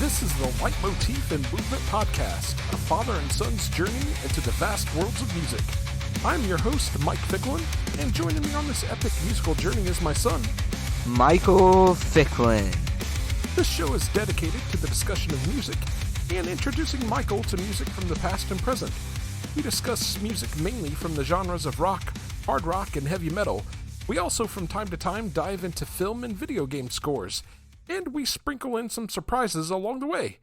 This is the Leitmotif and Movement Podcast, a father and son's journey into the vast worlds of music. I'm your host, Mike Ficklin, and joining me on this epic musical journey is my son, Michael Ficklin. This show is dedicated to the discussion of music and introducing Michael to music from the past and present. We discuss music mainly from the genres of rock, hard rock, and heavy metal. We also, from time to time, dive into film and video game scores, and we sprinkle in some surprises along the way.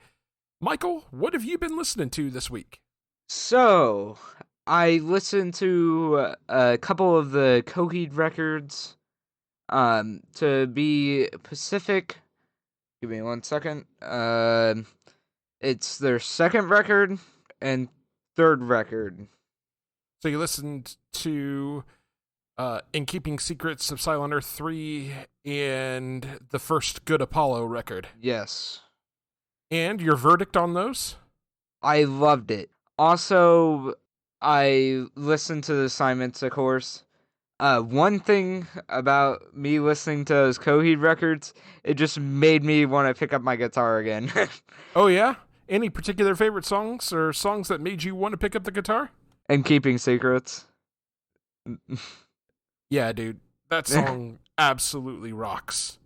Michael, what have you been listening to this week? So, I listened to a couple of the Coheed records. To be Pacific, give me 1 second. It's their second record and third record. So you listened to In Keeping Secrets of Silent Earth 3 and the first Good Apollo record. Yes. And your verdict on those? I loved it. Also, I listened to the assignments, of course. One thing about me listening to those Coheed records, it just made me want to pick up my guitar again. Oh, yeah? Any particular favorite songs or songs that made you want to pick up the guitar? And Keeping Secrets. Yeah, dude. That song absolutely rocks.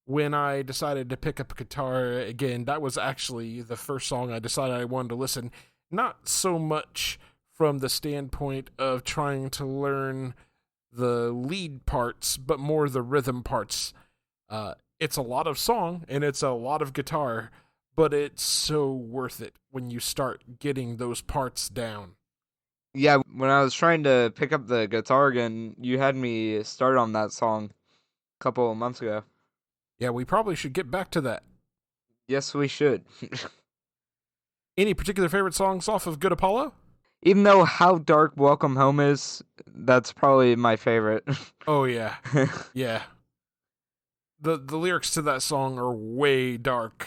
When I decided to pick up a guitar again, that was actually the first song I decided I wanted to listen. Not so much from the standpoint of trying to learn the lead parts, but more the rhythm parts. It's a lot of song and it's a lot of guitar, but it's so worth it when you start getting those parts down. Yeah, when I was trying to pick up the guitar again, you had me start on that song a couple of months ago. Yeah, we probably should get back to that. Yes, we should. Any particular favorite songs off of Good Apollo? Even though How Dark Welcome Home is, that's probably my favorite. Oh, yeah. Yeah. The lyrics to that song are way dark.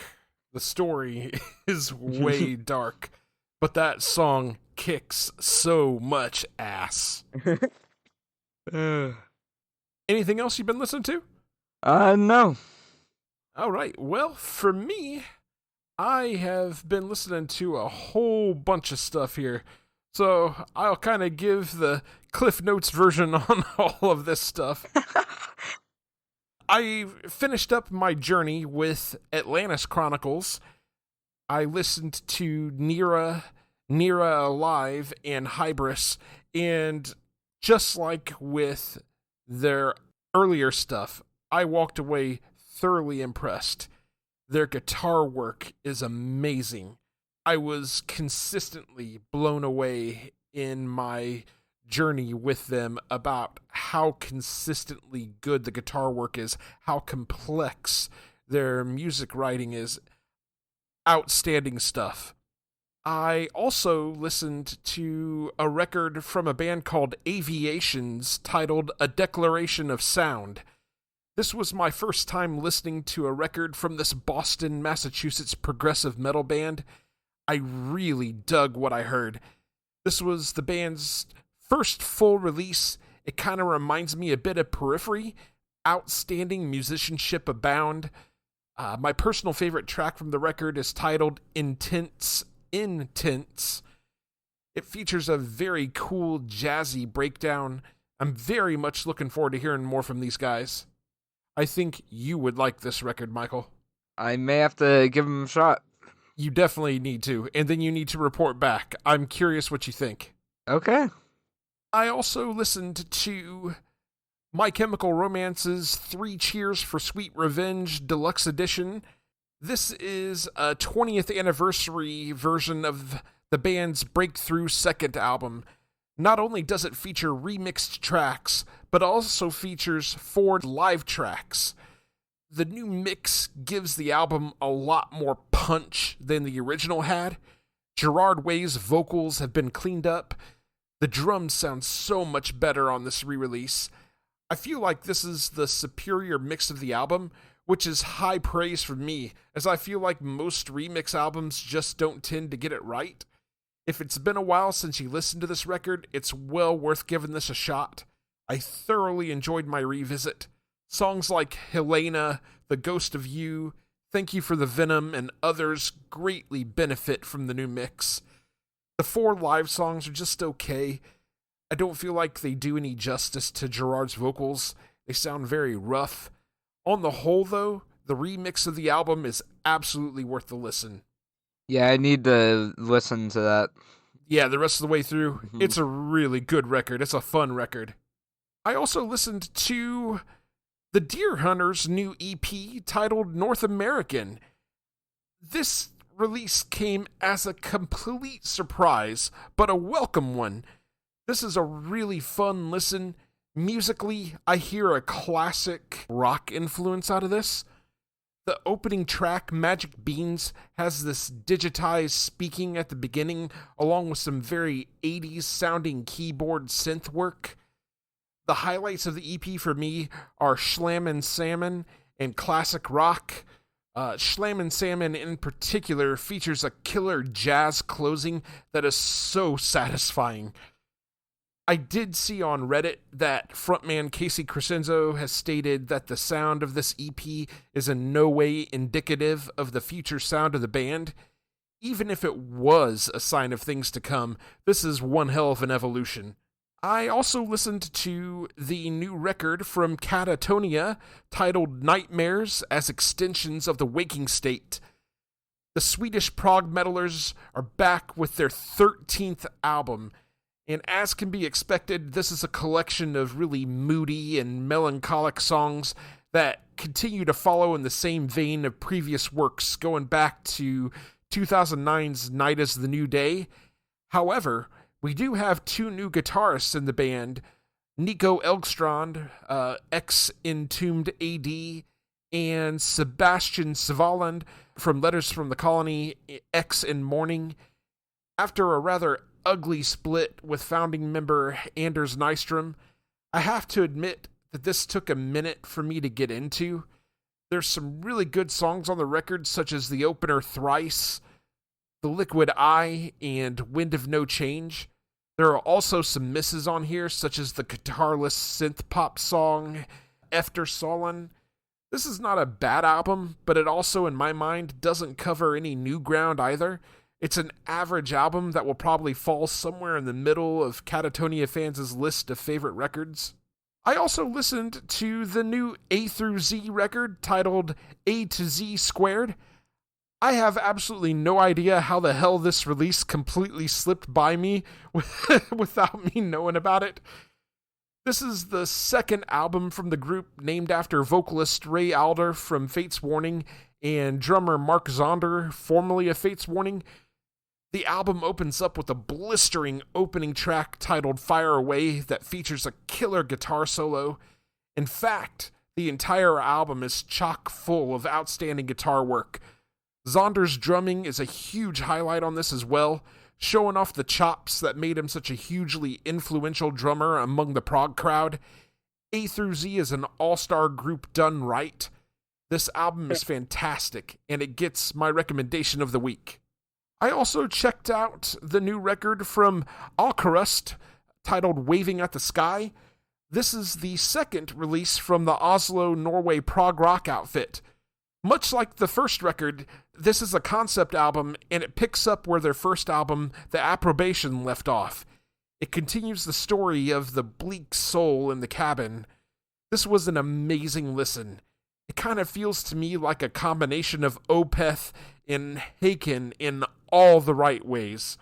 The story is way dark. But that song kicks so much ass. Anything else you've been listening to? No. All right. Well, for me, I have been listening to a whole bunch of stuff here. So I'll kind of give the Cliff Notes version on all of this stuff. I finished up my journey with Atlantis Chronicles. I listened to Nira Alive, and Hybris, and just like with their earlier stuff, I walked away thoroughly impressed. Their guitar work is amazing. I was consistently blown away in my journey with them about how consistently good the guitar work is, how complex their music writing is. Outstanding stuff. I also listened to a record from a band called Aviations titled A Declaration of Sound. This was my first time listening to a record from this Boston, Massachusetts progressive metal band. I really dug what I heard. This was the band's first full release. It kind of reminds me a bit of Periphery. Outstanding musicianship abound. My personal favorite track from the record is titled Intense. It features a very cool jazzy breakdown. I'm very much looking forward to hearing more from these guys. I think you would like this record, Michael. I may have to give them a shot. You definitely need to, and then you need to report back. I'm curious what you think. Okay. I also listened to My Chemical Romance's 3 Cheers for Sweet Revenge Deluxe Edition. This is a 20th anniversary version of the band's breakthrough second album. Not only does it feature remixed tracks, but also features 4 live tracks. The new mix gives the album a lot more punch than the original had. Gerard Way's vocals have been cleaned up. The drums sound so much better on this re-release. I feel like this is the superior mix of the album, which is high praise from me, as I feel like most remix albums just don't tend to get it right. If it's been a while since you listened to this record, it's well worth giving this a shot. I thoroughly enjoyed my revisit. Songs like Helena, The Ghost of You, Thank You for the Venom, and others greatly benefit from the new mix. The 4 live songs are just okay. I don't feel like they do any justice to Gerard's vocals. They sound very rough. On the whole, though, the remix of the album is absolutely worth the listen. Yeah, I need to listen to that. Yeah, the rest of the way through, It's a really good record. It's a fun record. I also listened to the Deer Hunters' new EP titled North American. This release came as a complete surprise, but a welcome one. This is a really fun listen. Musically, I hear a classic rock influence out of this. The opening track, Magic Beans, has this digitized speaking at the beginning, along with some very 80s sounding keyboard synth work. The highlights of the EP for me are Slammin' Salmon and Classic Rock. Slammin' Salmon in particular features a killer jazz closing that is so satisfying. I did see on Reddit that frontman Casey Crescenzo has stated that the sound of this EP is in no way indicative of the future sound of the band. Even if it was a sign of things to come, this is one hell of an evolution. I also listened to the new record from Catatonia titled Nightmares as Extensions of the Waking State. The Swedish prog metalers are back with their 13th album, and as can be expected, this is a collection of really moody and melancholic songs that continue to follow in the same vein of previous works going back to 2009's Night is the New Day. However, we do have 2 new guitarists in the band, Nico Elgstrand, ex-Entombed AD, and Sebastian Svaland from Letters from the Colony, ex-In Mourning. After a rather ugly split with founding member Anders Nystrom, I have to admit that this took a minute for me to get into. There's some really good songs on the record, such as the opener Thrice, The Liquid Eye, and Wind of No Change. There are also some misses on here, such as the guitarless synth pop song Efter Solen. This is not a bad album, but it also, in my mind, doesn't cover any new ground either. It's an average album that will probably fall somewhere in the middle of Catatonia fans' list of favorite records. I also listened to the new A through Z record titled A to Z Squared. I have absolutely no idea how the hell this release completely slipped by me without me knowing about it. This is the second album from the group, named after vocalist Ray Alder from Fates Warning and drummer Mark Zonder, formerly of Fates Warning. The album opens up with a blistering opening track titled Fire Away that features a killer guitar solo. In fact, the entire album is chock full of outstanding guitar work. Zonder's drumming is a huge highlight on this as well, showing off the chops that made him such a hugely influential drummer among the prog crowd. A through Z is an all-star group done right. This album is fantastic, and it gets my recommendation of the week. I also checked out the new record from Alkarust titled Waving at the Sky. This is the second release from the Oslo, Norway prog rock outfit. Much like the first record, this is a concept album, and it picks up where their first album, The Approbation, left off. It continues the story of the bleak soul in the cabin. This was an amazing listen. It kind of feels to me like a combination of Opeth and Haken in all the right ways.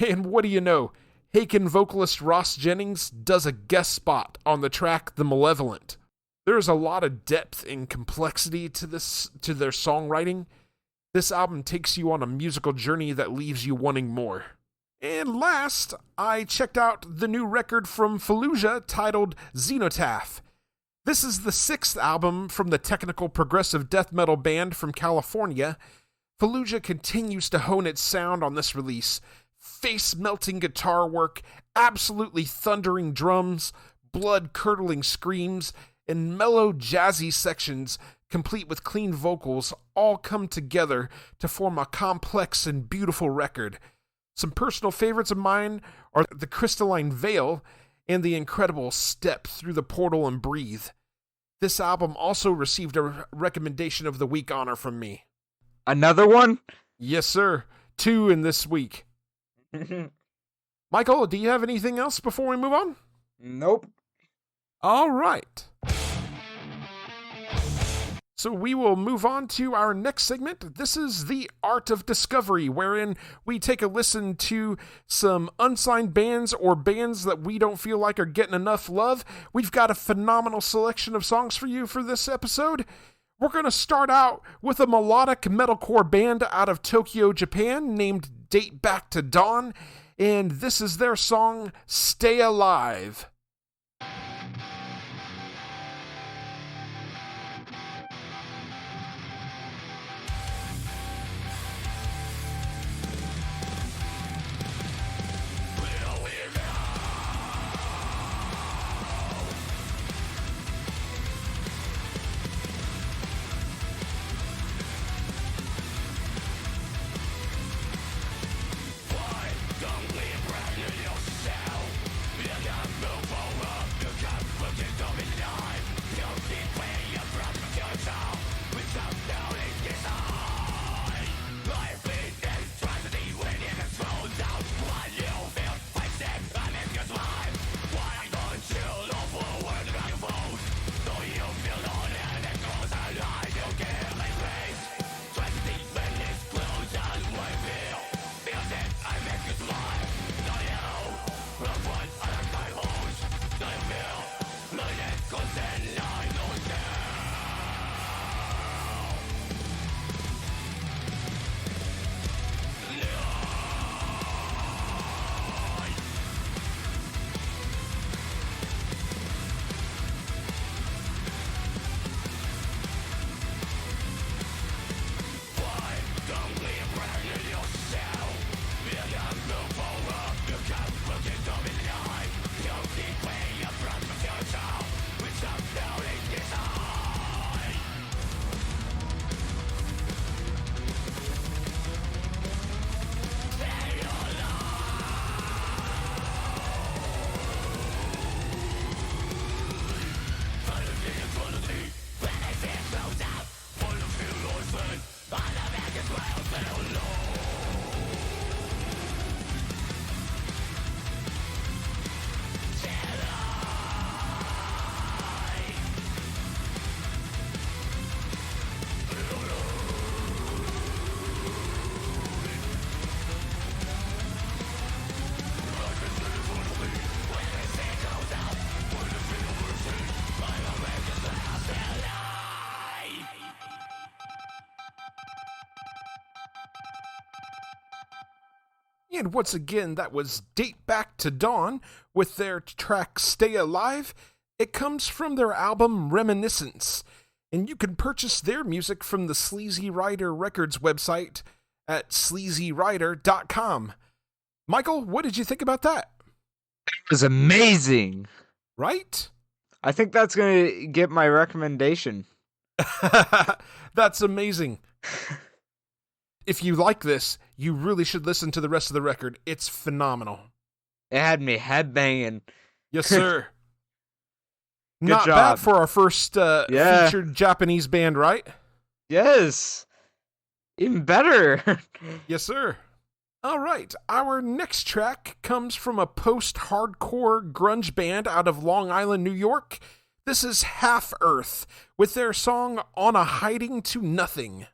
And what do you know? Haken vocalist Ross Jennings does a guest spot on the track The Malevolent. There's a lot of depth and complexity to their songwriting. This album takes you on a musical journey that leaves you wanting more. And last, I checked out the new record from Fallujah titled Xenotaph. This is the 6th album from the technical progressive death metal band from California. Fallujah continues to hone its sound on this release. Face-melting guitar work, absolutely thundering drums, blood-curdling screams, and mellow, jazzy sections, complete with clean vocals, all come together to form a complex and beautiful record. Some personal favorites of mine are The Crystalline Veil and the incredible Step Through the Portal and Breathe. This album also received a recommendation of the week honor from me. Another one? Yes, sir. 2 in this week. Michael, do you have anything else before we move on? Nope. All right. So we will move on to our next segment. This is the Art of Discovery, wherein we take a listen to some unsigned bands or bands that we don't feel like are getting enough love. We've got a phenomenal selection of songs for you for this episode. We're going to start out with a melodic metalcore band out of Tokyo, Japan, named Date Back to Dawn, and this is their song, Stay Alive. And once again, that was Date Back to Dawn with their track Stay Alive. It comes from their album Reminiscence, and you can purchase their music from the Sleazy Rider Records website at sleazyrider.com. Michael, what did you think about that? It was amazing. Right? I think that's going to get my recommendation. That's amazing. If you like this, you really should listen to the rest of the record. It's phenomenal. It had me headbanging. Yes, sir. Good Not job. bad for our first featured Japanese band, right? Yes. Even better. Yes, sir. All right. Our next track comes from a post-hardcore grunge band out of Long Island, New York. This is Half Earth with their song On a Hiding to Nothing.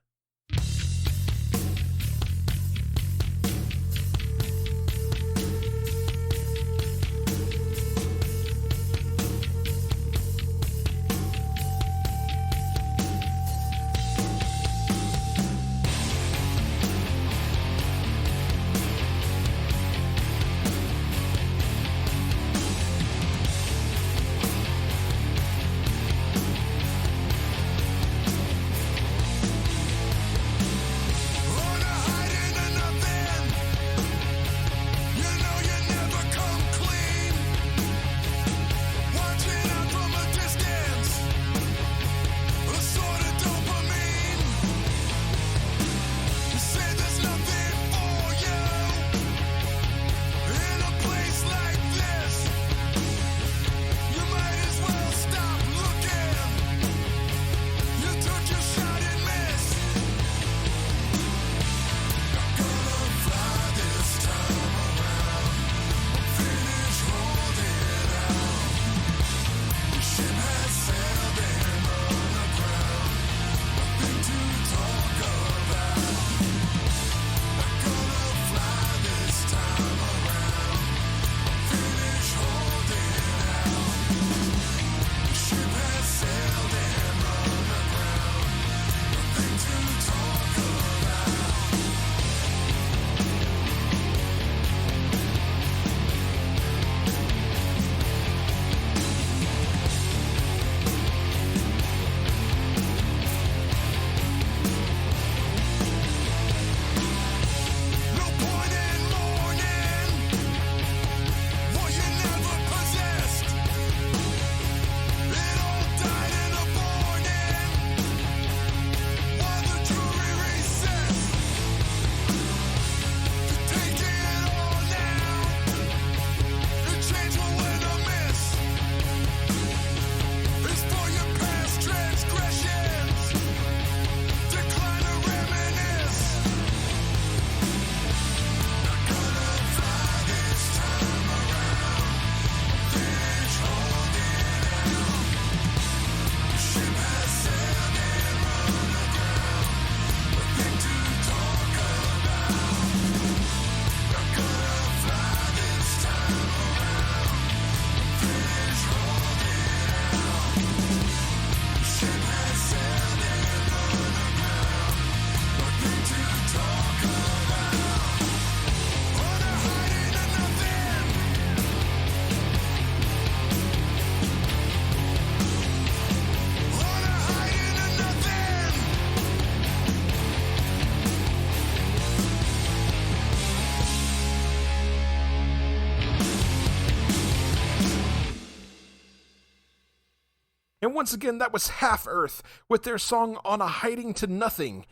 And once again, that was Half Earth with their song On a Hiding to Nothing.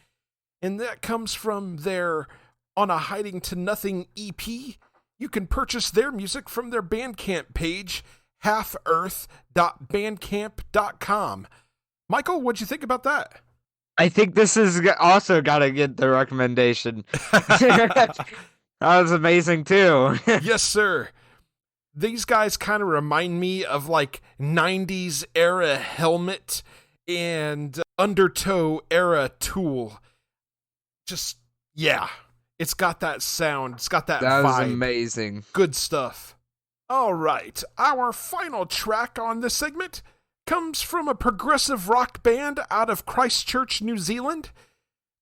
And that comes from their On a Hiding to Nothing EP. You can purchase their music from their Bandcamp page, halfearth.bandcamp.com. Michael, what'd you think about that? I think this is also got to get the recommendation. That was amazing, too. Yes, sir. These guys kind of remind me of like 90s era Helmet and Undertow era Tool. Just, yeah. It's got that sound. It's got that vibe. That was amazing. Good stuff. All right. Our final track on this segment comes from a progressive rock band out of Christchurch, New Zealand.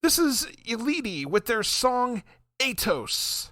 This is Elite with their song Atos.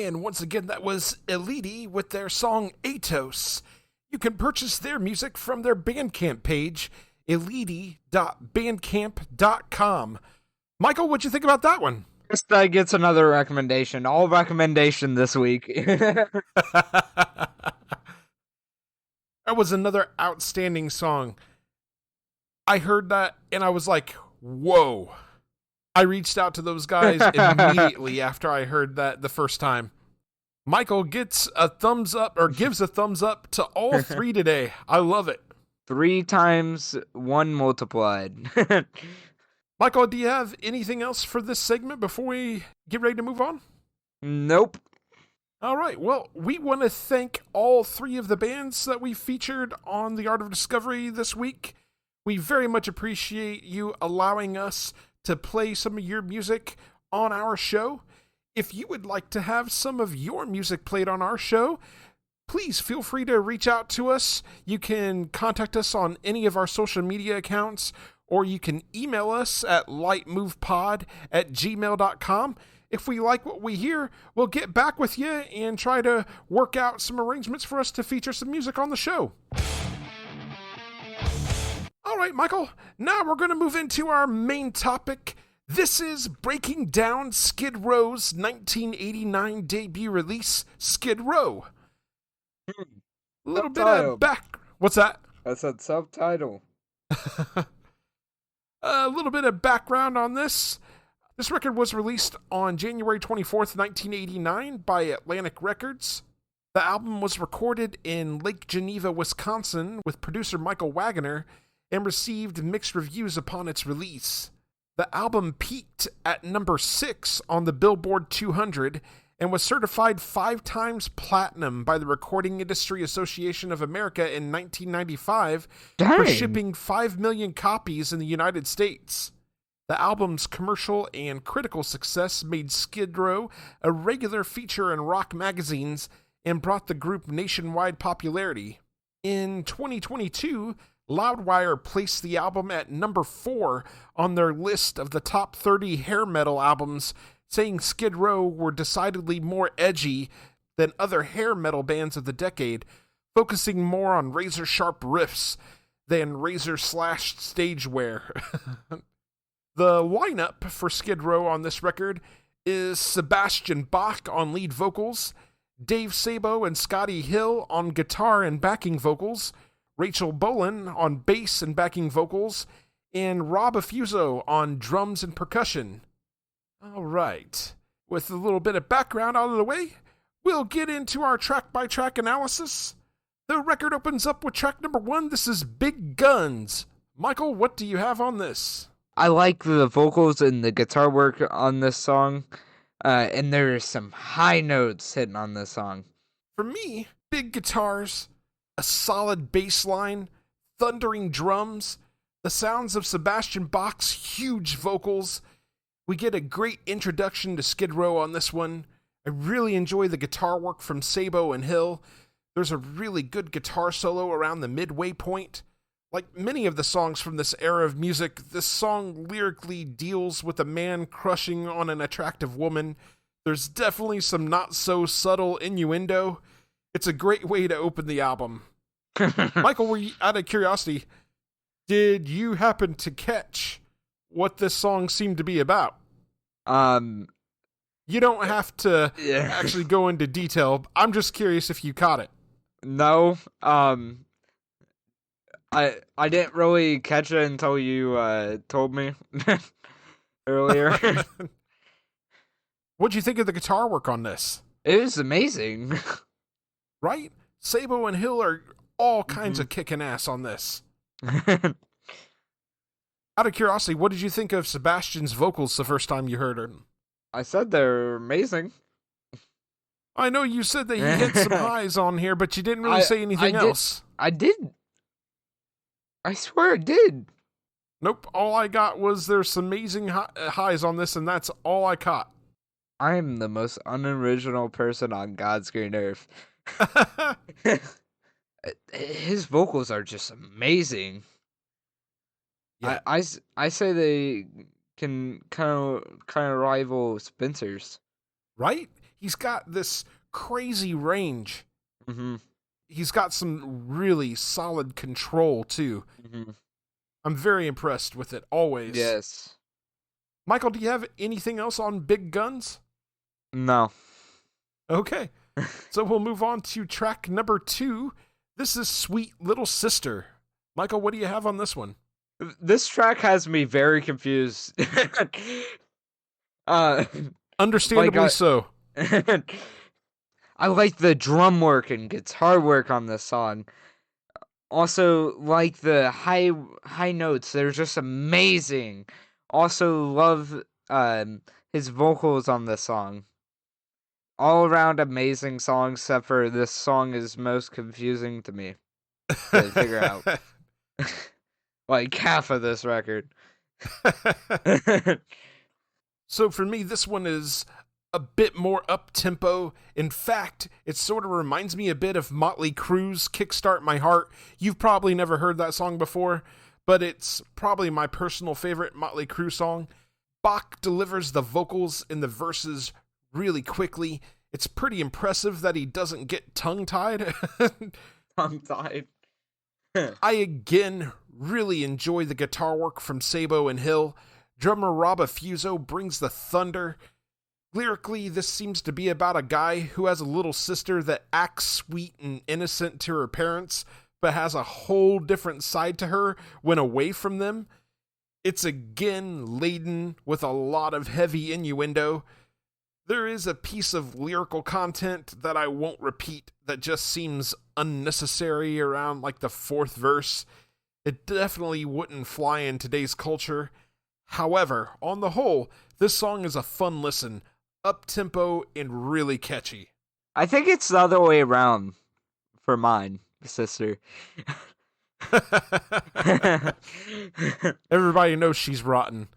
And once again, that was Elite with their song Atos. You can purchase their music from their Bandcamp page, elite.bandcamp.com. Michael, what'd you think about that one? This guy gets another recommendation. All recommendation this week. That was another outstanding song. I heard that and I was like, whoa. I reached out to those guys immediately after I heard that the first time. Michael gets a thumbs up, or gives a thumbs up to all three today. I love it. 3 times 1 multiplied. Michael, do you have anything else for this segment before we get ready to move on? Nope. All right. Well, we want to thank all 3 of the bands that we featured on The Art of Discovery this week. We very much appreciate you allowing us to play some of your music on our show. If you would like to have some of your music played on our show, please feel free to reach out to us. You can contact us on any of our social media accounts, or you can email us at lightmovepod@gmail.com. If we like what we hear, we'll get back with you and try to work out some arrangements for us to feature some music on the show. All right, Michael, now we're going to move into our main topic. This is breaking down Skid Row's 1989 debut release, Skid Row. A little bit of back... What's that? I said subtitle. A little bit of background on this. This record was released on January 24th, 1989 by Atlantic Records. The album was recorded in Lake Geneva, Wisconsin with producer Michael Wagoner and received mixed reviews upon its release. The album peaked at number 6 on the Billboard 200 and was certified 5 times platinum by the Recording Industry Association of America in 1995 for shipping 5 million copies in the United States. The album's commercial and critical success made Skid Row a regular feature in rock magazines and brought the group nationwide popularity. In 2022, Loudwire placed the album at number 4 on their list of the top 30 hair metal albums, saying Skid Row were decidedly more edgy than other hair metal bands of the decade, focusing more on razor-sharp riffs than razor-slashed stage wear. The lineup for Skid Row on this record is Sebastian Bach on lead vocals, Dave Sabo and Scotty Hill on guitar and backing vocals, Rachel Bolin on bass and backing vocals, and Rob Affuso on drums and percussion. All right. With a little bit of background out of the way, we'll get into our track-by-track analysis. The record opens up with track number 1. This is Big Guns. Michael, what do you have on this? I like the vocals and the guitar work on this song, and there are some high notes hitting on this song. For me, big guitars, a solid bass line, thundering drums, the sounds of Sebastian Bach's huge vocals. We get a great introduction to Skid Row on this one. I really enjoy the guitar work from Sabo and Hill. There's a really good guitar solo around the midway point. Like many of the songs from this era of music, this song lyrically deals with a man crushing on an attractive woman. There's definitely some not-so-subtle innuendo. It's a great way to open the album. Michael, out of curiosity, did you happen to catch what this song seemed to be about? You don't have to actually go into detail. I'm just curious if you caught it. No, I didn't really catch it until you told me earlier. What'd you think of the guitar work on this? It was amazing. Right? Sabo and Hill are all kinds of kicking ass on this. Out of curiosity, what did you think of Sebastian's vocals the first time you heard him? I said they're amazing. I know you said that you hit some highs on here, but you didn't really say anything else. I did. I swear I did. Nope, all I got was there's amazing highs on this, and that's all I caught. I am the most unoriginal person on God's green earth. His vocals are just amazing. Yeah. I say they can kind of rival Spencer's. Right? he's got this crazy range. Mm-hmm. He's got some really solid control, too. Mm-hmm. I'm very impressed with it, always. Yes. Michael, do you have anything else on Big Guns? No. Okay. So we'll move on to track number 2. This is Sweet Little Sister. Michael, what do you have on this one? This track has me very confused. uh, Understandably so. I like the drum work and guitar work on this song. Also, like the high notes, they're just amazing. Also, love his vocals on this song. All around amazing song, except for this song is most confusing to me to figure out. Like half of this record. So for me, this one is a bit more up-tempo. In fact, it sort of reminds me a bit of Motley Crue's Kickstart My Heart. You've probably never heard that song before, but it's probably my personal favorite Motley Crue song. Bach delivers the vocals in the verses really quickly. It's pretty impressive that he doesn't get tongue-tied. Tongue-tied. I again really enjoy the guitar work from Sabo and Hill. Drummer Rob Affuso brings the thunder. Lyrically, this seems to be about a guy who has a little sister that acts sweet and innocent to her parents, but has a whole different side to her when away from them. It's again laden with a lot of heavy innuendo. There is a piece of lyrical content that I won't repeat that just seems unnecessary around like the 4th verse. It definitely wouldn't fly in today's culture. However, on the whole, this song is a fun listen, up-tempo and really catchy. I think it's the other way around for mine, sister. Everybody knows she's rotten.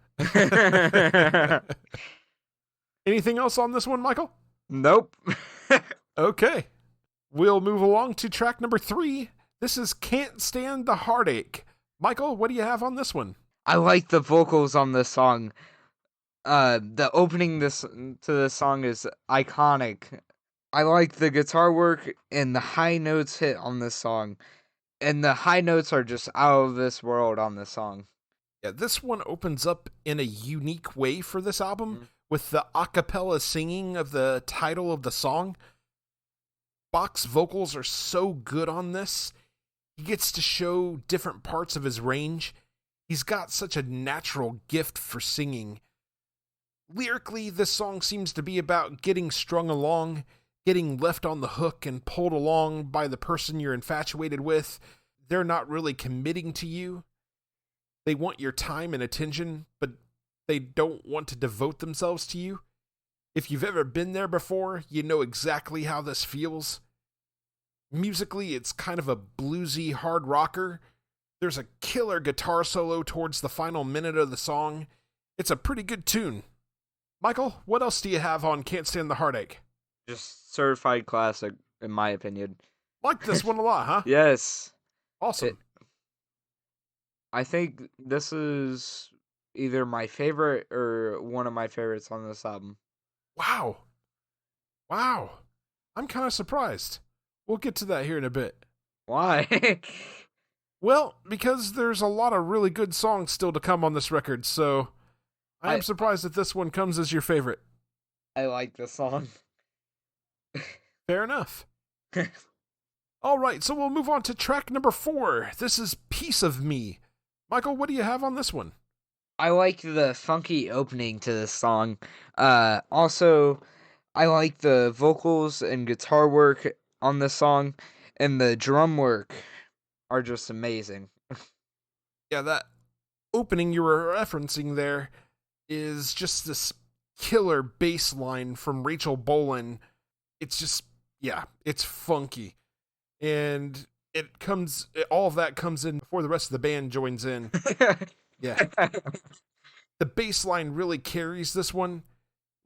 Anything else on this one, Michael? Nope. Okay. We'll move along to track number 3. This is Can't Stand the Heartache. Michael, what do you have on this one? I like the vocals on this song. The opening to this song is iconic. I like the guitar work and the high notes hit on this song. And the high notes are just out of this world on this song. Yeah, this one opens up in a unique way for this album with the a cappella singing of the title of the song. Bach's vocals are so good on this. He gets to show different parts of his range. He's got such a natural gift for singing. Lyrically, this song seems to be about getting strung along, getting left on the hook and pulled along by the person you're infatuated with. They're not really committing to you. They want your time and attention, but they don't want to devote themselves to you. If you've ever been there before, you know exactly how this feels. Musically, it's kind of a bluesy hard rocker. There's a killer guitar solo towards the final minute of the song. It's a pretty good tune. Michael, what else do you have on Can't Stand the Heartache? Just certified classic, in my opinion. Like this one a lot, huh? Yes. Awesome. I think this is either my favorite or one of my favorites on this album. Wow. I'm kind of surprised. We'll get to that here in a bit. Why? Well, because there's a lot of really good songs still to come on this record, so I'm surprised that this one comes as your favorite. I like this song. Fair enough. All right, so we'll move on to track number 4. This is Piece of Me. Michael, what do you have on this one? I like the funky opening to this song. Also, I like the vocals and guitar work on this song, and the drum work are just amazing. Yeah, that opening you were referencing there is just this killer bass line from Rachel Bolan. It's just, yeah, it's funky. And all of that comes in before the rest of the band joins in. Yeah. The bass line really carries this one.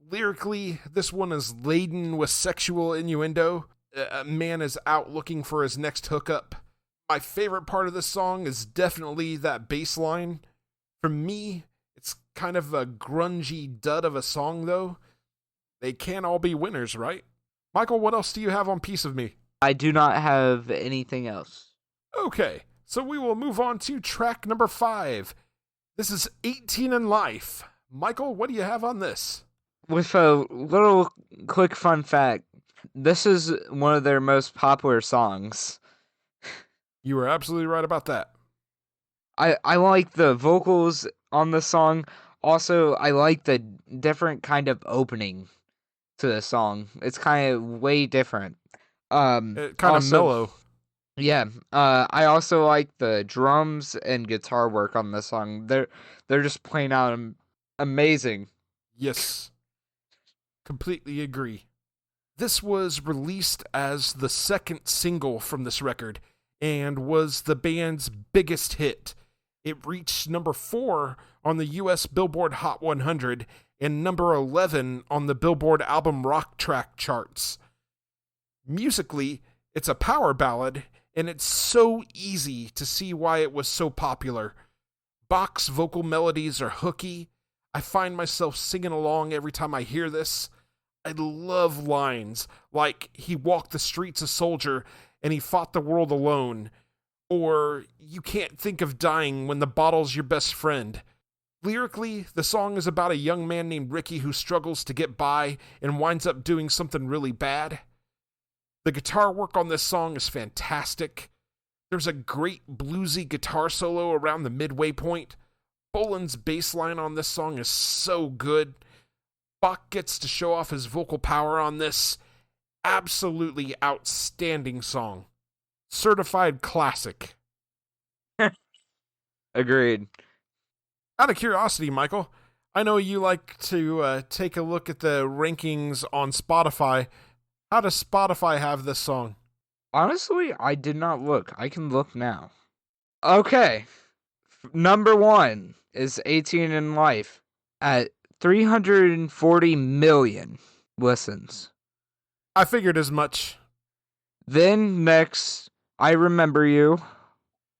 Lyrically, this one is laden with sexual innuendo. A man is out looking for his next hookup. My favorite part of this song is definitely that bass line. For me, it's kind of a grungy dud of a song, though. They can't all be winners, right? Michael, what else do you have on Piece of Me? I do not have anything else. Okay, so we will move on to track number 5. This is 18 in Life. Michael, what do you have on this? With a little quick fun fact, this is one of their most popular songs. You were absolutely right about that. I like the vocals on the song. Also, I like the different kind of opening to the song. It's kind of way different. Kind of Also, mellow. yeah. I also like the drums and guitar work on the song. They're just playing out amazing. Yes. Completely agree. This was released as the second single from this record and was the band's biggest hit. It reached number 4 on the US Billboard Hot 100 and number 11 on the Billboard Album Rock Track charts. Musically, it's a power ballad, and it's so easy to see why it was so popular. Bach's vocal melodies are hooky. I find myself singing along every time I hear this. I love lines like, he walked the streets a soldier and he fought the world alone, or you can't think of dying when the bottle's your best friend. Lyrically, the song is about a young man named Ricky who struggles to get by and winds up doing something really bad. The guitar work on this song is fantastic. There's a great bluesy guitar solo around the midway point. Bolan's bass line on this song is so good. Bach gets to show off his vocal power on this. Absolutely outstanding song. Certified classic. Agreed. Out of curiosity, Michael, I know you like to take a look at the rankings on Spotify. How does Spotify have this song? Honestly, I did not look. I can look now. Okay. Number 1 is 18 in Life at 340 million listens. I figured as much. Then next, I Remember You.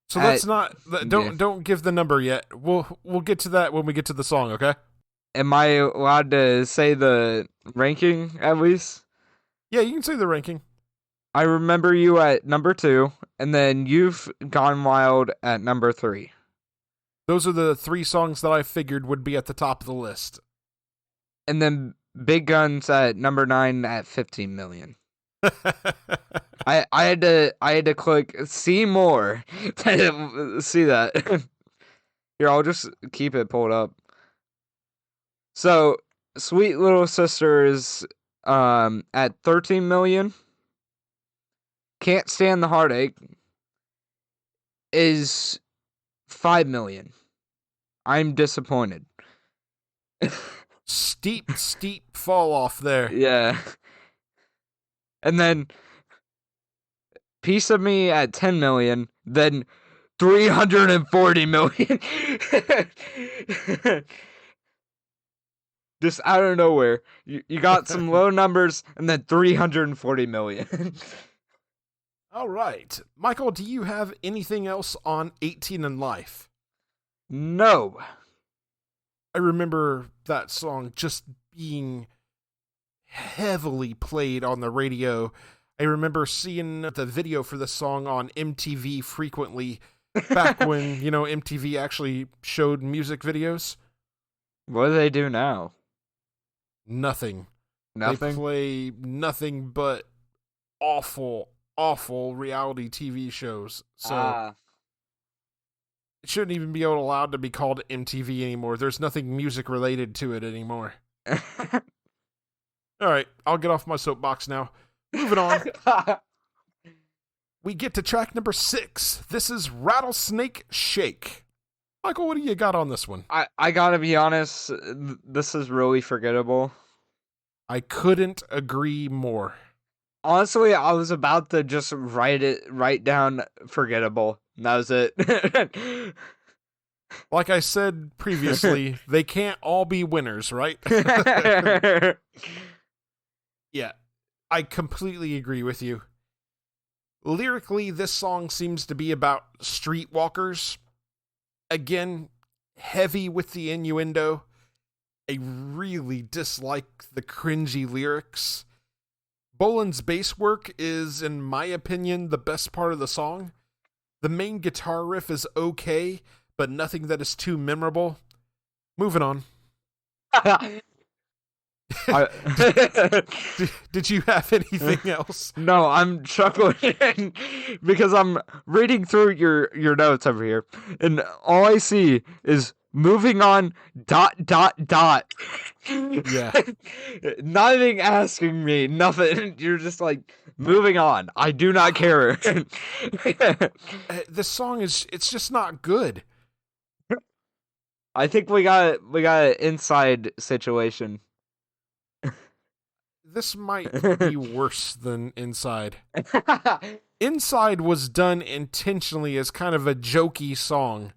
So let's not don't give the number yet. We'll get to that when we get to the song, okay? Am I allowed to say the ranking at least? Yeah, you can say the ranking. I Remember You at number 2, and then You've Gone Wild at number 3. Those are the 3 songs that I figured would be at the top of the list. And then Big Guns at number 9 at 15 million. I had to click see more to see that. Here, I'll just keep it pulled up. So, Sweet Little Sister is at 13 million. Can't Stand the Heartache is 5 million. I'm disappointed. Steep fall off there. Yeah. And then Piece of Me at 10 million, then 340 million. Just out of nowhere. You got some low numbers and then 340 million. All right. Michael, do you have anything else on 18 in Life? No. I remember that song just being heavily played on the radio. I remember seeing the video for the song on MTV frequently back when, MTV actually showed music videos. What do they do now? Nothing. Nothing? They play nothing but awful reality TV shows. So it shouldn't even be allowed to be called MTV anymore. There's nothing music related to it anymore. All right, I'll get off my soapbox now. Moving on. We get to track number 6. This is Rattlesnake Shake. Michael, what do you got on this one? I gotta be honest, this is really forgettable. I couldn't agree more. Honestly, I was about to just write down forgettable. And that was it. Like I said previously, they can't all be winners, right? Yeah, I completely agree with you. Lyrically, this song seems to be about streetwalkers. Again, heavy with the innuendo. I really dislike the cringy lyrics. Bolan's bass work is, in my opinion, the best part of the song. The main guitar riff is okay, but nothing that is too memorable. Moving on. Did you have anything else? No, I'm chuckling because I'm reading through your notes over here, and all I see is moving on ... Yeah. Not even asking me nothing. You're just like moving on. I do not care. This song it's just not good. I think we got an inside situation. This might be worse than Inside. Inside was done intentionally as kind of a jokey song.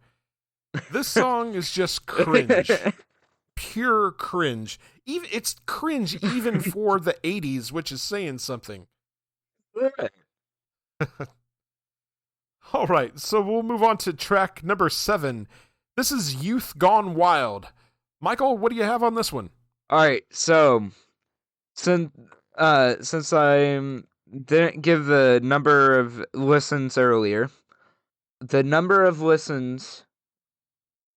This song is just cringe. Pure cringe. It's cringe even for the 80s, which is saying something. All right, so we'll move on to track number 7. This is Youth Gone Wild. Michael, what do you have on this one? All right, so since I didn't give the number of listens earlier, the number of listens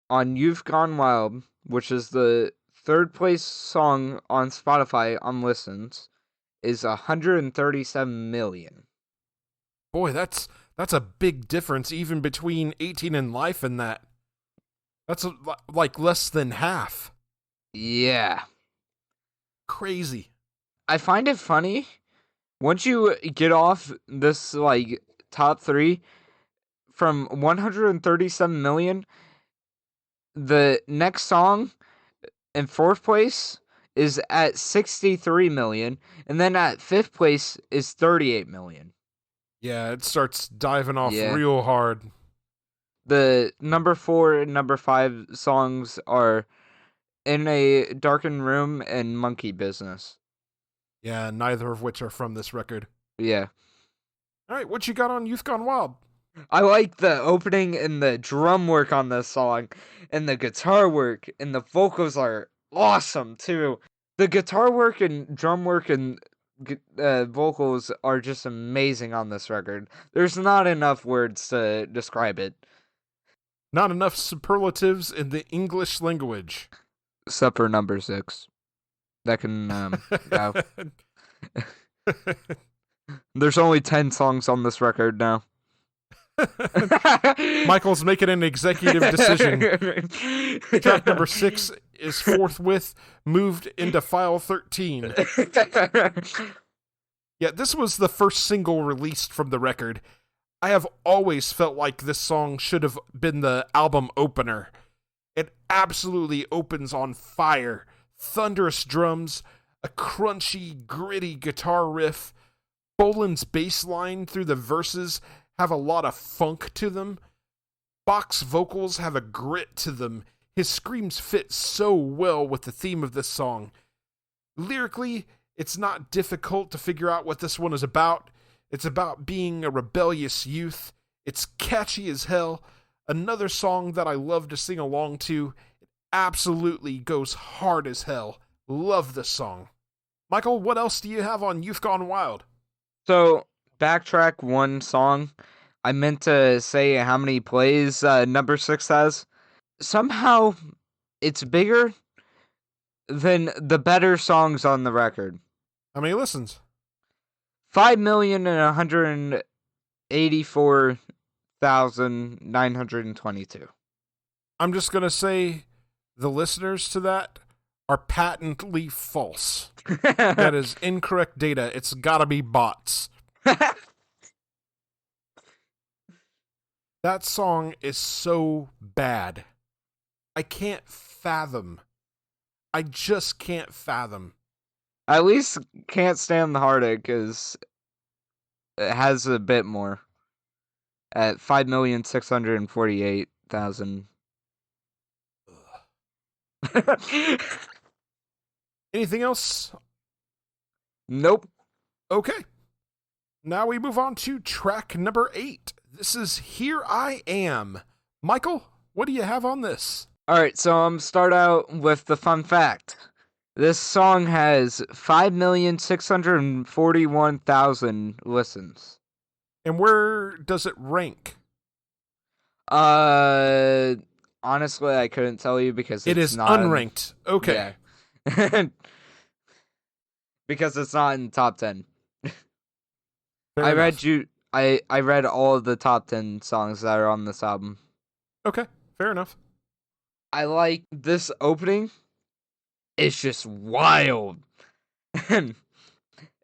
on You've Gone Wild, which is the third place song on Spotify on listens, is 137 million. Boy, that's a big difference even between 18 and Life and that. That's like less than half. Yeah. Crazy. I find it funny, once you get off this, like, top 3, from 137 million, the next song in 4th place is at 63 million, and then at 5th place is 38 million. Yeah, it starts diving off real hard. The number 4 and number 5 songs are In a Darkened Room and Monkey Business. Yeah, neither of which are from this record. Yeah. All right, what you got on Youth Gone Wild? I like the opening and the drum work on this song, and the guitar work, and the vocals are awesome too. The guitar work and drum work and vocals are just amazing on this record. There's not enough words to describe it. Not enough superlatives in the English language. Except for number 6. That can go. There's only 10 songs on this record now. Michael's making an executive decision. Track number 6 is forthwith moved into file 13. Yeah, this was the first single released from the record. I have always felt like this song should have been the album opener. It absolutely opens on fire. Thunderous drums, a crunchy, gritty guitar riff. Bolan's bass line through the verses have a lot of funk to them. Bach's vocals have a grit to them. His screams fit so well with the theme of this song. Lyrically, it's not difficult to figure out what this one is about. It's about being a rebellious youth. It's catchy as hell. Another song that I love to sing along to. It absolutely goes hard as hell. Love this song. Michael, what else do you have on Youth Gone Wild? So, backtrack one song. I meant to say how many plays number 6 has. Somehow, it's bigger than the better songs on the record. How many listens? 5,184,922. I'm just going to say the listeners to that are patently false. That is incorrect data. It's got to be bots. That song is so bad. I can't fathom. I just can't fathom. At least Can't Stand the Heartache because it has a bit more at 5,648,000. Anything else? Nope. Okay. Now we move on to track number 8. This is Here I Am. Michael, what do you have on this? Alright, so start out with the fun fact. This song has 5,641,000 listens. And where does it rank? Uh, Honestly, I couldn't tell you because It it's is not unranked. Okay. Yeah. Because it's not in the top 10. Fair I enough. read all of the top 10 songs that are on this album. Okay. Fair enough. I like this opening. It's just wild. And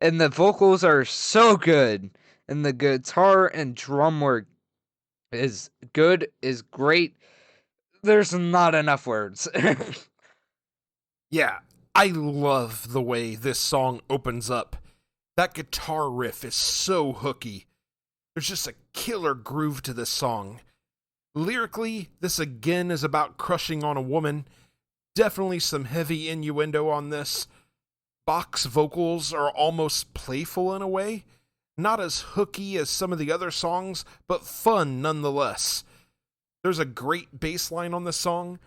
the vocals are so good. And the guitar and drum work is good, is great. There's not enough words. Yeah. I love the way this song opens up. That guitar riff is so hooky. There's just a killer groove to this song. Lyrically, this again is about crushing on a woman. Definitely some heavy innuendo on this. Bach's vocals are almost playful in a way. Not as hooky as some of the other songs, but fun nonetheless. There's a great bass line on this song.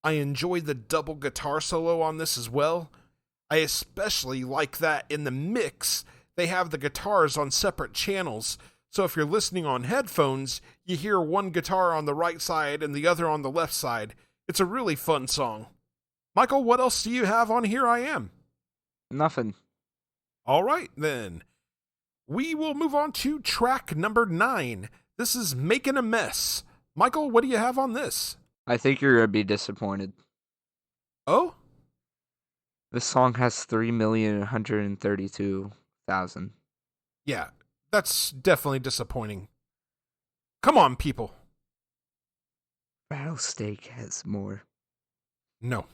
I enjoy the double guitar solo on this as well. I especially like that in the mix, they have the guitars on separate channels. So if you're listening on headphones, you hear one guitar on the right side and the other on the left side. It's a really fun song. Michael, what else do you have on Here I Am? Nothing. All right, then. We will move on to track number 9. This is Making a Mess. Michael, what do you have on this? I think you're gonna be disappointed. Oh? This song has 3,132,000. Yeah, that's definitely disappointing. Come on, people. Rattlesnake has more. No.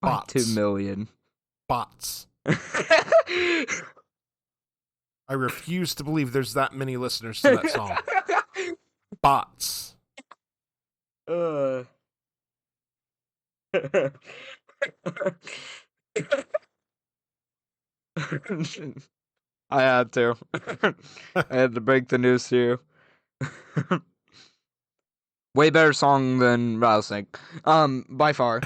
By Bots. 2 million. Bots. I refuse to believe there's that many listeners to that song. Bots. I had to. I had to break the news to you. Way better song than Rattlesnake. By far.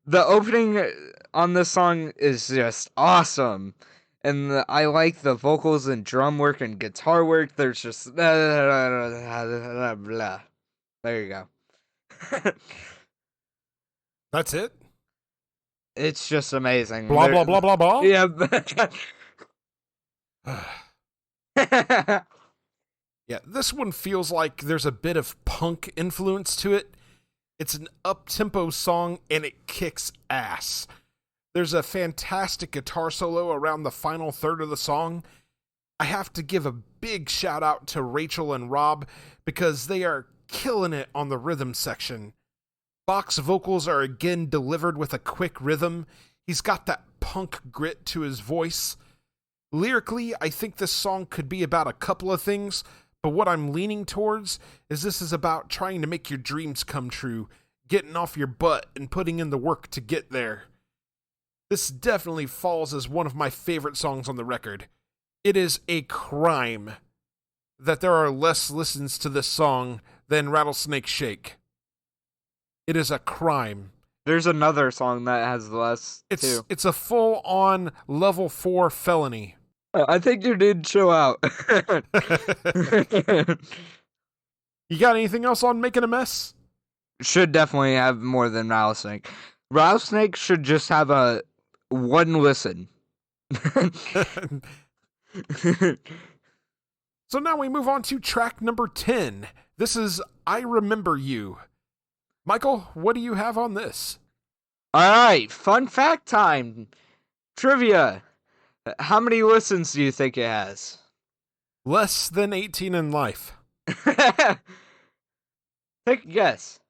The opening on this song is just awesome. And I like the vocals and drum work and guitar work. There's just blah. There you go. That's it? It's just amazing. Blah, blah, blah, blah, blah? Yeah. Yeah, this one feels like there's a bit of punk influence to it. It's an up-tempo song, and it kicks ass. There's a fantastic guitar solo around the final third of the song. I have to give a big shout out to Rachel and Rob because they are killing it on the rhythm section. Bach's vocals are again delivered with a quick rhythm. He's got that punk grit to his voice. Lyrically, I think this song could be about a couple of things, but what I'm leaning towards is this is about trying to make your dreams come true, getting off your butt and putting in the work to get there. This definitely falls as one of my favorite songs on the record. It is a crime that there are less listens to this song than Rattlesnake Shake. It is a crime. There's another song that has less, too. It's a full-on level 4 felony. I think you did show out. You got anything else on Making a Mess? Should definitely have more than Rattlesnake. Rattlesnake should just have a one listen. So now we move on to track number 10. This is I Remember You. Michael, what do you have on this? Alright, fun fact time. Trivia. How many listens do you think it has? Less than 18 in life. Take a guess.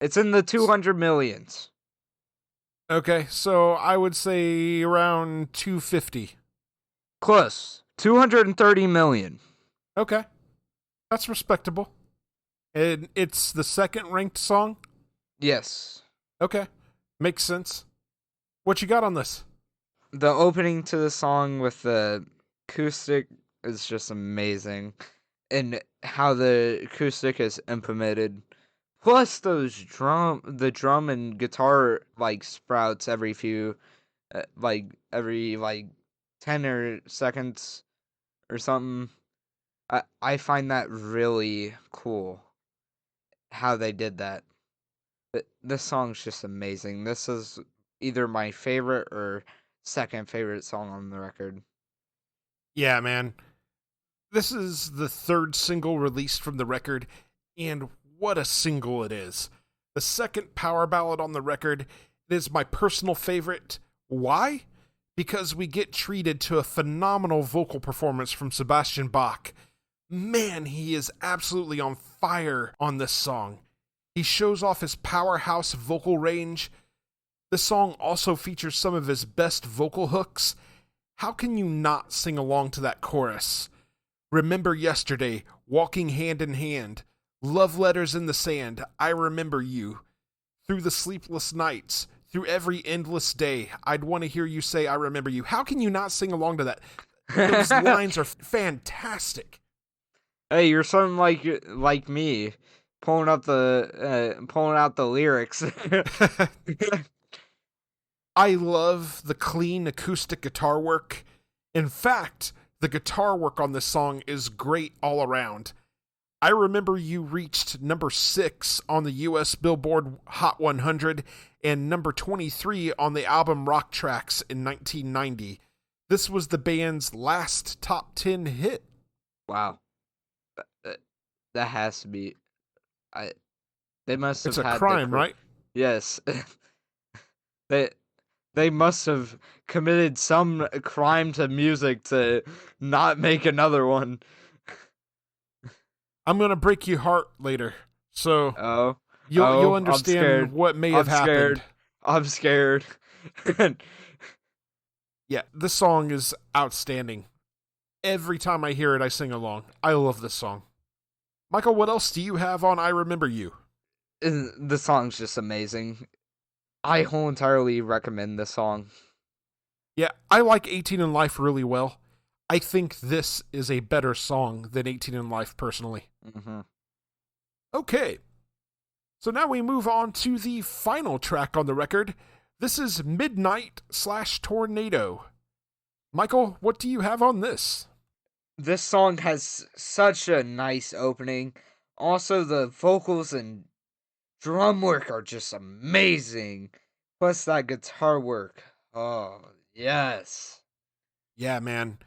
It's in the 200 millions. Okay, so I would say around 250. Close. 230 million. Okay, that's respectable. And it's the second ranked song? Yes. Okay, makes sense. What you got on this? The opening to the song with the acoustic is just amazing. and how the acoustic is implemented. Plus the drum and guitar like sprouts every few, every 10 or seconds or something. I find that really cool how they did that. This song's just amazing. This is either my favorite or second favorite song on the record. Yeah, man. This is the third single released from the record, and what a single it is. The second power ballad on the record. It is my personal favorite. Why? Because we get treated to a phenomenal vocal performance from Sebastian Bach. Man, he is absolutely on fire on this song. He shows off his powerhouse vocal range. The song also features some of his best vocal hooks. How can you not sing along to that chorus? Remember yesterday, walking hand in hand. Love letters in the sand, I remember you. Through the sleepless nights, through every endless day, I'd want to hear you say, I remember you. How can you not sing along to that? Those lines are fantastic. Hey, you're something like me, pulling out the lyrics. I love the clean acoustic guitar work. In fact, the guitar work on this song is great all around. I Remember You reached number 6 on the US Billboard Hot 100 and number 23 on the album Rock Tracks in 1990. This was the band's last top 10 hit. Wow. That has to be. They must have It's a had crime, right? Yes. They must have committed some crime to music to not make another one. I'm gonna break your heart later, so you'll I'm understand scared. what may have happened. I'm scared. Yeah, this song is outstanding. Every time I hear it, I sing along. I love this song. Michael, what else do you have on I Remember You? The song's just amazing. I wholeheartedly recommend this song. Yeah, I like 18 in Life really well. I think this is a better song than 18 in Life, personally. Mm-hmm. Okay, so now we move on to the final track on the record. This is Midnight/Tornado. Michael, what do you have on this? This song has such a nice opening. Also, the vocals and drum work are just amazing. Plus, that guitar work. Oh, yes. Yeah, man.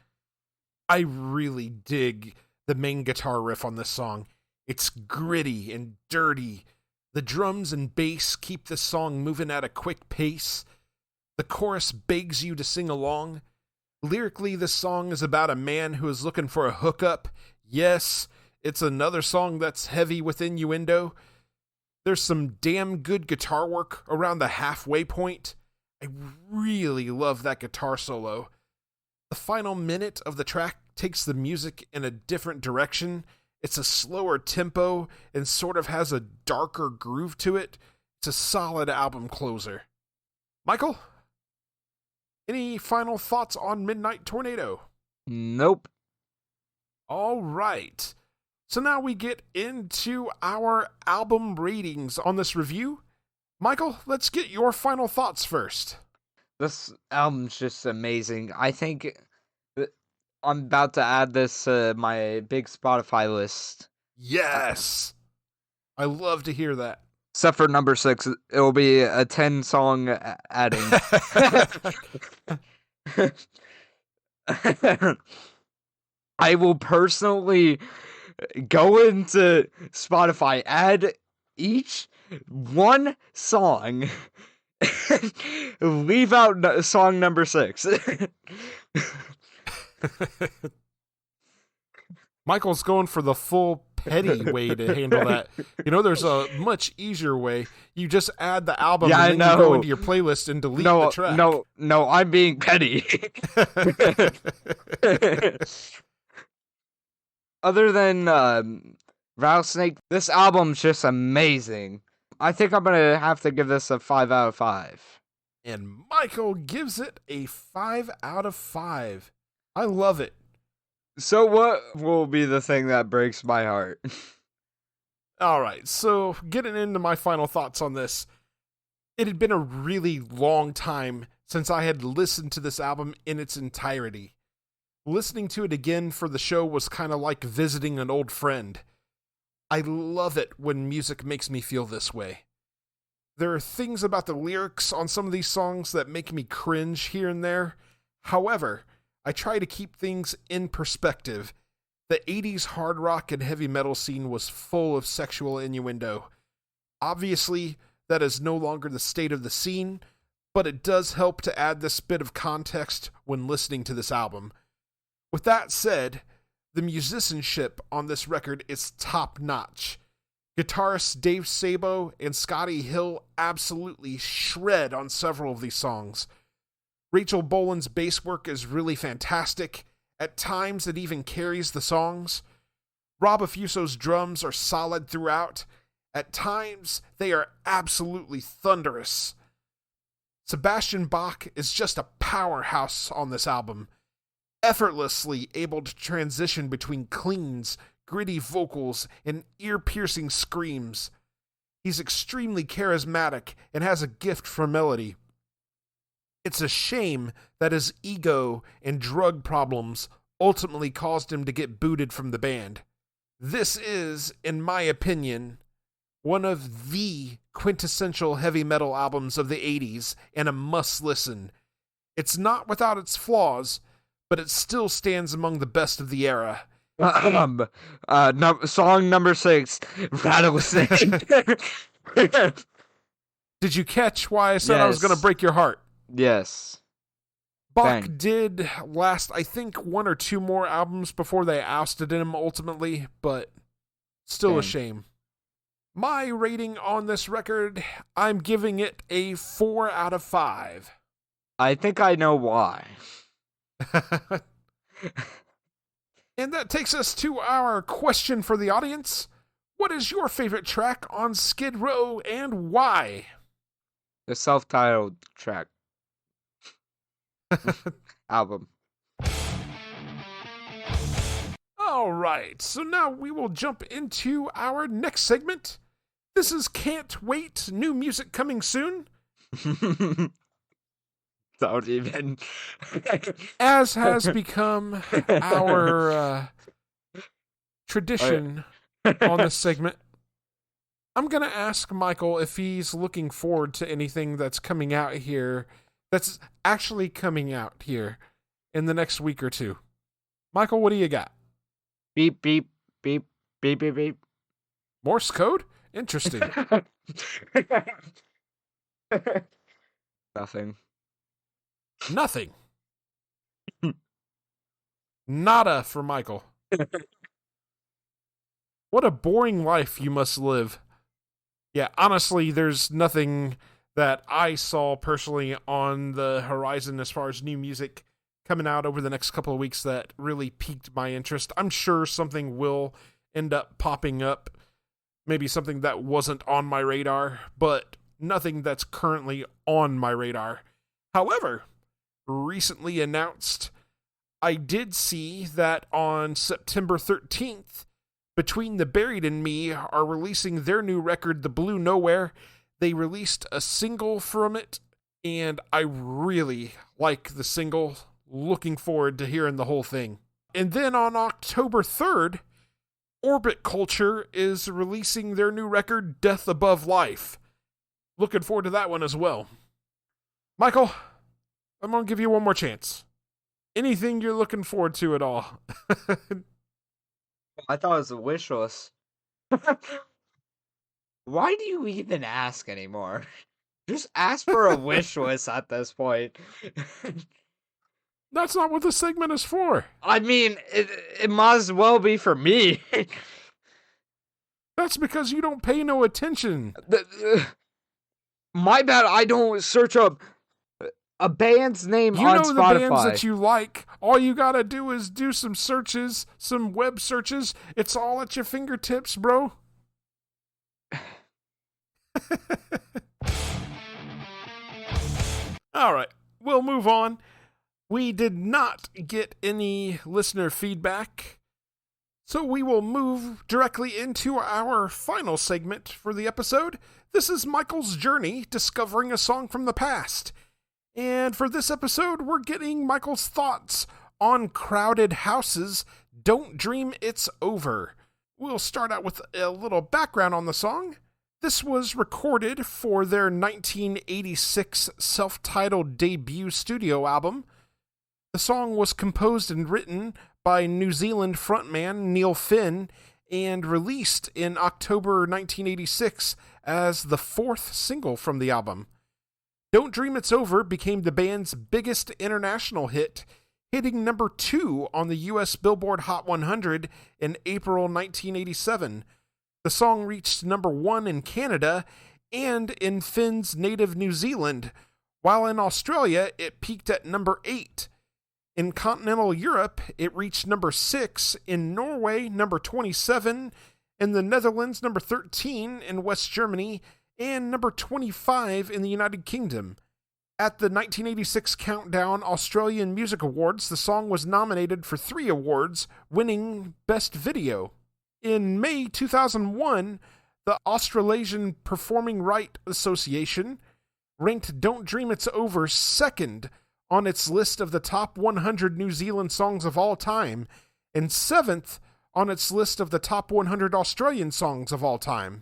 I really dig the main guitar riff on this song. It's gritty and dirty. The drums and bass keep the song moving at a quick pace. The chorus begs you to sing along. Lyrically, this song is about a man who is looking for a hookup. Yes, it's another song that's heavy with innuendo. There's some damn good guitar work around the halfway point. I really love that guitar solo. The final minute of the track takes the music in a different direction. It's a slower tempo and sort of has a darker groove to it. It's a solid album closer. Michael, any final thoughts on Midnight Tornado? Nope. All right. So now we get into our album ratings on this review. Michael, let's get your final thoughts first. This album's just amazing. I think I'm about to add this to my big Spotify list. Yes! I love to hear that. Except for number 6, it will be a 10-song adding. I will personally go into Spotify, add each one song, leave out song number 6. Michael's going for the full petty way to handle that. You know, there's a much easier way. You just add the album and then you go into your playlist and delete the track. No, I'm being petty. Other than Rattlesnake, this album's just amazing. I think I'm going to have to give this a 5 out of 5. And Michael gives it a 5 out of 5. I love it. So what will be the thing that breaks my heart? All right, so getting into my final thoughts on this, it had been a really long time since I had listened to this album in its entirety. Listening to it again for the show was kind of like visiting an old friend. I love it when music makes me feel this way. There are things about the lyrics on some of these songs that make me cringe here and there. However, I try to keep things in perspective. The 80s hard rock and heavy metal scene was full of sexual innuendo. Obviously, that is no longer the state of the scene, but it does help to add this bit of context when listening to this album. With that said, the musicianship on this record is top-notch. Guitarists Dave Sabo and Scotty Hill absolutely shred on several of these songs. Rachel Bolan's bass work is really fantastic. At times, it even carries the songs. Rob Affuso's drums are solid throughout. At times, they are absolutely thunderous. Sebastian Bach is just a powerhouse on this album, effortlessly able to transition between cleans, gritty vocals, and ear-piercing screams. He's extremely charismatic and has a gift for melody. It's a shame that his ego and drug problems ultimately caused him to get booted from the band. This is, in my opinion, one of the quintessential heavy metal albums of the 80s and a must-listen. It's not without its flaws, but it still stands among the best of the era. Song number 6, Rattlesnake. Did you catch why I said I was going to break your heart? Yes. Bach Bang. did last, I think, 1 or 2 more albums before they ousted him ultimately, but still a shame. My rating on this record, I'm giving it a 4 out of 5. I think I know why. And that takes us to our question for the audience. What is your favorite track on Skid Row and why? The self-titled track. Album. All right, so now we will jump into our next segment. This is Can't Wait, new music coming soon. Don't even. As has become our tradition on this segment, I'm going to ask Michael if he's looking forward to anything that's coming out here, that's actually coming out here in the next week or two. Michael, what do you got? Beep, beep, beep, beep, beep, beep. Morse code? Interesting. Nothing. Nothing. Nada for Michael. What a boring life you must live. Yeah, honestly, there's nothing that I saw personally on the horizon as far as new music coming out over the next couple of weeks that really piqued my interest. I'm sure something will end up popping up, maybe something that wasn't on my radar, but nothing that's currently on my radar. However, recently announced, I did see that on September 13th, Between the Buried and Me are releasing their new record, The Blue Nowhere. They released a single from it, and I really like the single. Looking forward to hearing the whole thing. And then on October 3rd, Orbit Culture is releasing their new record, Death Above Life. Looking forward to that one as well. Michael, I'm going to give you one more chance. Anything you're looking forward to at all? I thought it was a wish list. Why do you even ask anymore? Just ask for a wish list at this point. That's not what this segment is for. I mean, it might as well be for me. That's because you don't pay no attention. My bad, I don't search up a band's name on Spotify. You know the bands that you like. All you gotta do is do some searches, some web searches. It's all at your fingertips, bro. All right, we'll move on. We did not get any listener feedback, so we will move directly into our final segment for the episode. This is Michael's journey discovering a song from the past. And for this episode, we're getting Michael's thoughts on Crowded House's Don't Dream It's Over. We'll start out with a little background on the song. This was recorded for their 1986 self-titled debut studio album. The song was composed and written by New Zealand frontman Neil Finn and released in October 1986 as the fourth single from the album. Don't Dream It's Over became the band's biggest international hit, hitting number 2 on the US Billboard Hot 100 in April 1987. The song reached number 1 in Canada and in Finn's native New Zealand, while in Australia it peaked at number 8. In continental Europe, it reached number 6, in Norway, number 27, in the Netherlands, number 13, in West Germany, and number 25 in the United Kingdom. At the 1986 Countdown Australian Music Awards, the song was nominated for 3 awards, winning Best Video. In May 2001, the Australasian Performing Right Association ranked Don't Dream It's Over second on its list of the top 100 New Zealand songs of all time, and 7th on its list of the top 100 Australian songs of all time.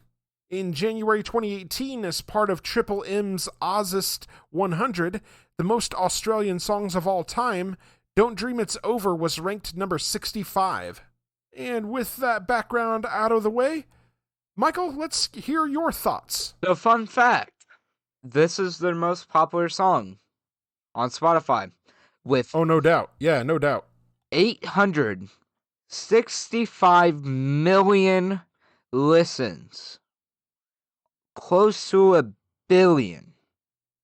In January 2018, as part of Triple M's Ozist 100, the most Australian songs of all time, Don't Dream It's Over was ranked number 65. And with that background out of the way, Michael, let's hear your thoughts. So, fun fact, this is their most popular song on Spotify, with Oh, no doubt. Yeah, no doubt. 865 million listens. Close to 1 billion.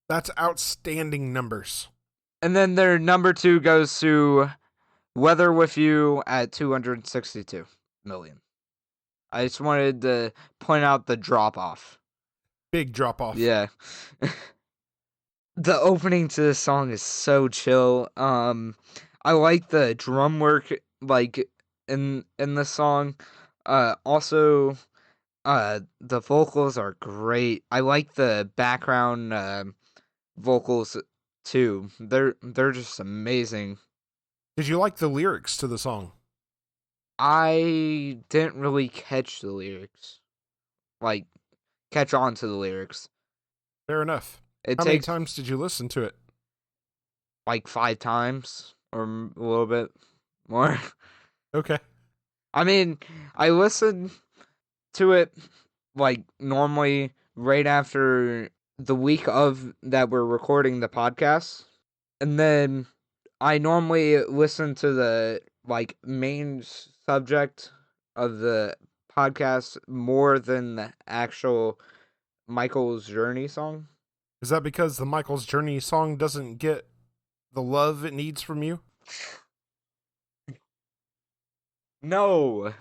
That's outstanding numbers. And then their number 2 goes to Weather With You at 262 million. I just wanted to point out the drop-off. Big drop-off. Yeah. The opening to this song is so chill. I like the drum work, like, in the song. Also, the vocals are great. I like the background vocals too. They're just amazing. Did you like the lyrics to the song? I didn't really catch the lyrics. Like, catch on to the lyrics. Fair enough. It How takes many times did you listen to it? like 5 times or a little bit more. Okay. I mean, I listen to it like normally right after the week of that we're recording the podcast, and then I normally listen to the like main subject of the podcast more than the actual Michael's Journey song. Is that because the Michael's Journey song doesn't get the love it needs from you? No.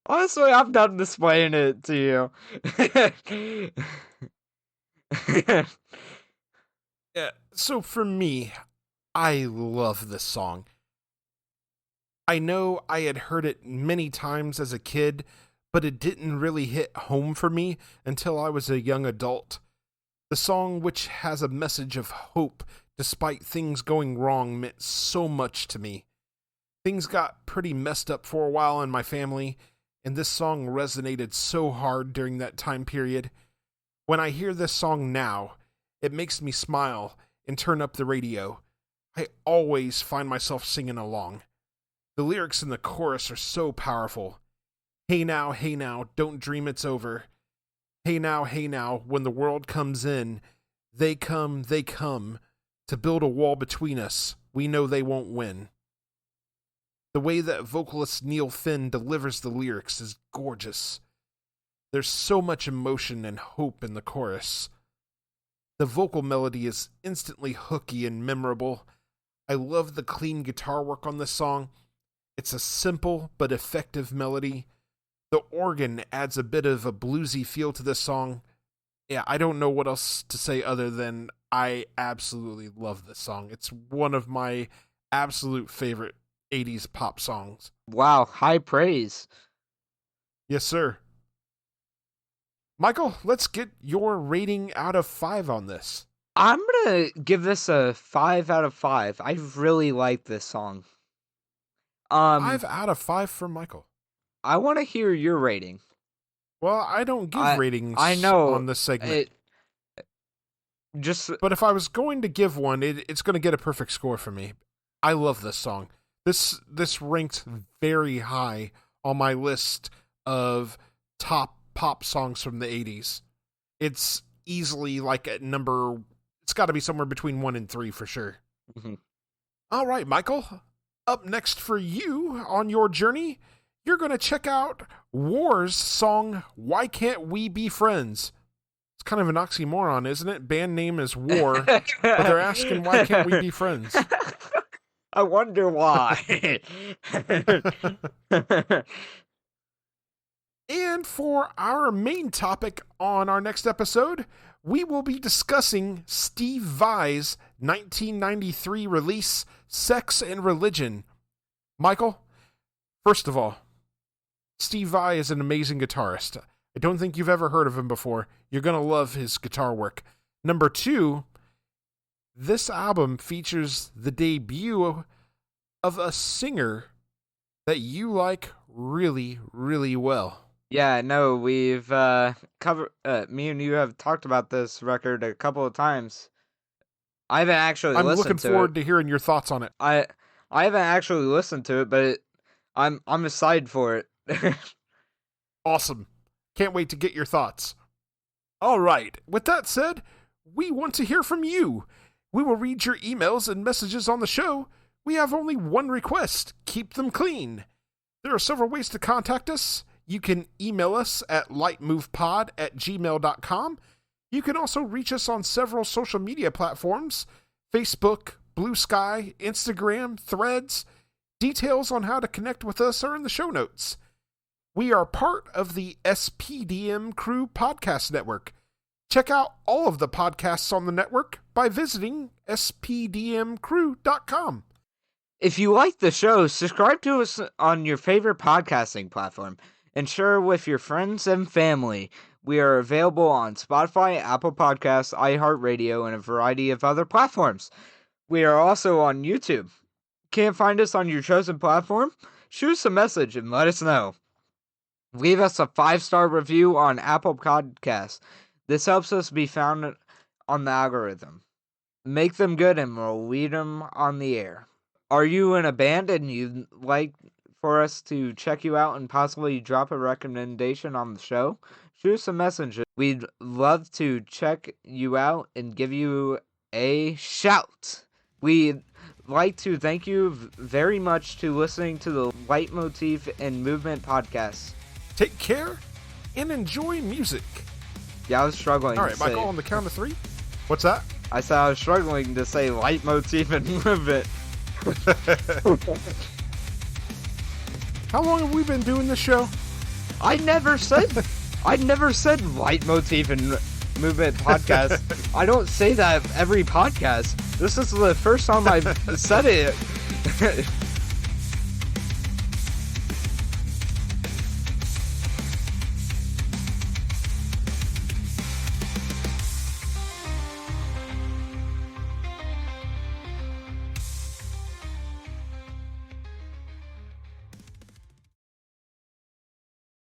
Honestly, I'm done displaying it to you. Yeah, so for me, I love this song. I know I had heard it many times as a kid, but it didn't really hit home for me until I was a young adult. The song, which has a message of hope despite things going wrong, meant so much to me. Things got pretty messed up for a while in my family, and this song resonated so hard during that time period. When I hear this song now, it makes me smile and turn up the radio. I always find myself singing along. The lyrics in the chorus are so powerful. Hey now, don't dream it's over. Hey now, when the world comes in, they come, to build a wall between us. We know they won't win. The way that vocalist Neil Finn delivers the lyrics is gorgeous. There's so much emotion and hope in the chorus. The vocal melody is instantly hooky and memorable. I love the clean guitar work on this song. It's a simple but effective melody. The organ adds a bit of a bluesy feel to this song. yeah, I don't know what else to say other than I absolutely love this song. It's one of my absolute favorite 80s pop songs. Wow, high praise. Yes, sir. Michael, let's get your rating out of 5 on this. I'm gonna give this a 5 out of 5. I really like this song. 5 out of 5 for Michael. I want to hear your rating. Well, I don't give ratings I know, on this segment. But if I was going to give one, it's going to get a perfect score for me. I love this song. This ranked very high on my list of top pop songs from the 80s. It's easily like at number... It's got to be somewhere between 1 and 3 for sure. Mm-hmm. All right, Michael. Up next for you on your journey, you're going to check out War's song, Why Can't We Be Friends? It's kind of an oxymoron, isn't it? Band name is War, but they're asking, why can't we be friends? I wonder why. And for our main topic on our next episode, we will be discussing Steve Vai's 1993 release, Sex and Religion. Michael, first of all, Steve Vai is an amazing guitarist. I don't think you've ever heard of him before. You're going to love his guitar work. Number 2, this album features the debut of a singer that you like really, really well. Yeah, no, we've covered. Me and you have talked about this record a couple of times. I haven't actually listened to it. I'm looking forward to hearing your thoughts on it. I haven't actually listened to it, but I'm excited for it. Awesome. Can't wait to get your thoughts. All right. With that said, we want to hear from you. We will read your emails and messages on the show. We have only one request. Keep them clean. There are several ways to contact us. You can email us at lightmovepod@gmail.com. You can also reach us on several social media platforms: Facebook, Blue Sky, Instagram, Threads. Details on how to connect with us are in the show notes. We are part of the SPDM Crew Podcast Network. Check out all of the podcasts on the network by visiting spdmcrew.com. If you like the show, subscribe to us on your favorite podcasting platform and share with your friends and family. We are available on Spotify, Apple Podcasts, iHeartRadio, and a variety of other platforms. We are also on YouTube. Can't find us on your chosen platform? Shoot us a message and let us know. Leave us a 5-star review on Apple Podcasts. This helps us be found on the algorithm. Make them good and we'll read them on the air. Are you in a band and you'd like for us to check you out and possibly drop a recommendation on the show? Shoot us a message. We'd love to check you out and give you a shout. We'd like to thank you very much to listening to the Leitmotif and Movement podcast. Take care and enjoy music. Yeah, I was struggling. All right, Michael, on the count of 3. What's that? I said I was struggling to say Leitmotif and Movement. How long have we been doing this show? I never said Leitmotif and Movement podcast. I don't say that every podcast. This is the first time I've said it.